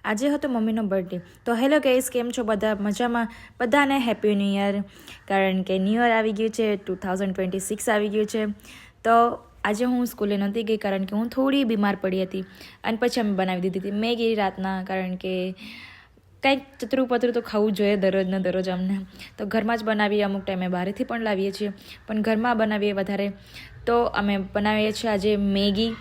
આજે હતો મમ્મીનો બર્થડે. તો હેલો ગાઈસ, કેમ છો બધા? મજામાં? બધાને હેપી ન્યૂ યર. કારણ કે ન્યૂ યર આવી ગયું છે, 2026 આવી ગયું છે. તો આજે હું સ્કૂલે નહોતી ગઈ કારણ કે હું થોડી બીમાર પડી હતી અને પછી અમે બનાવી દીધી હતી મેગી રાતના. કારણ કે કંઈક ચતરું પતરું તો ખાવું જોઈએ દરરોજને દરરોજ અમને. તો ઘરમાં જ બનાવીએ, અમુક ટાઈમે બહારથી પણ લાવીએ છીએ, પણ ઘરમાં બનાવીએ વધારે. તો અમે બનાવીએ છીએ આજે મેગી.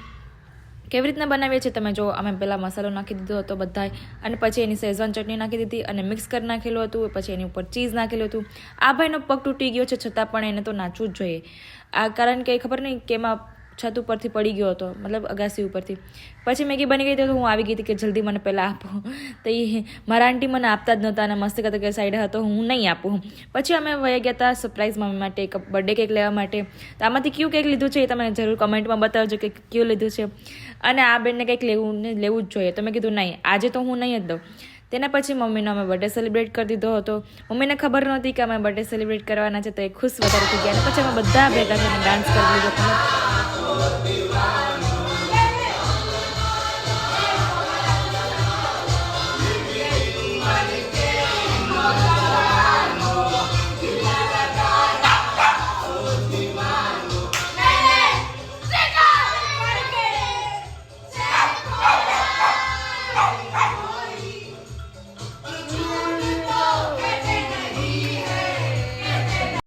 કેવી રીતના બનાવીએ છીએ તમે જો. અમે પહેલાં મસાલો નાખી દીધો હતો બધા, અને પછી એની શેઝવાન ચટણી નાખી દીધી અને મિક્સ કરી નાખેલું હતું. પછી એની ઉપર ચીઝ નાખેલું હતું. આ ભાઈનો પગ તૂટી ગયો છે, છતાં પણ એને તો નાચવું જ જોઈએ. આ કારણ કે ખબર નહીં કે એમાં છત ઉપરથી પડી ગયો હતો, મતલબ અગાસી ઉપરથી. પછી મેગી બની ગઈ તો હું આવી ગઈ હતી કે જલ્દી મને પહેલાં આપો. તો એ મારા આંટી મને આપતા જ નહોતા અને મસ્તી કરતા કે સાઈડે હતો, હું નહીં આપું. પછી અમે વહી ગયા હતા સરપ્રાઈઝ મમ્મી માટે એક બર્થડે કેક લેવા માટે. તો આમાંથી કયું કેક લીધું છે એ તમે જરૂર કમેન્ટમાં બતાવજો કે કયું લીધું છે. અને આ બેનને કંઈક લેવું જ જોઈએ. તો મેં કીધું નહીં, આજે તો હું નહીં જ દઉં. તેના પછી મમ્મીનો અમે બર્થડે સેલિબ્રેટ કરી દીધો હતો. મમ્મીને ખબર નહોતી કે અમે બર્થડે સેલિબ્રેટ કરવાના છે, તો એ ખુશ વધારે થઈ ગયા. અને પછી અમે બધા ભેગા થઈને ડાન્સ કરી લીધો.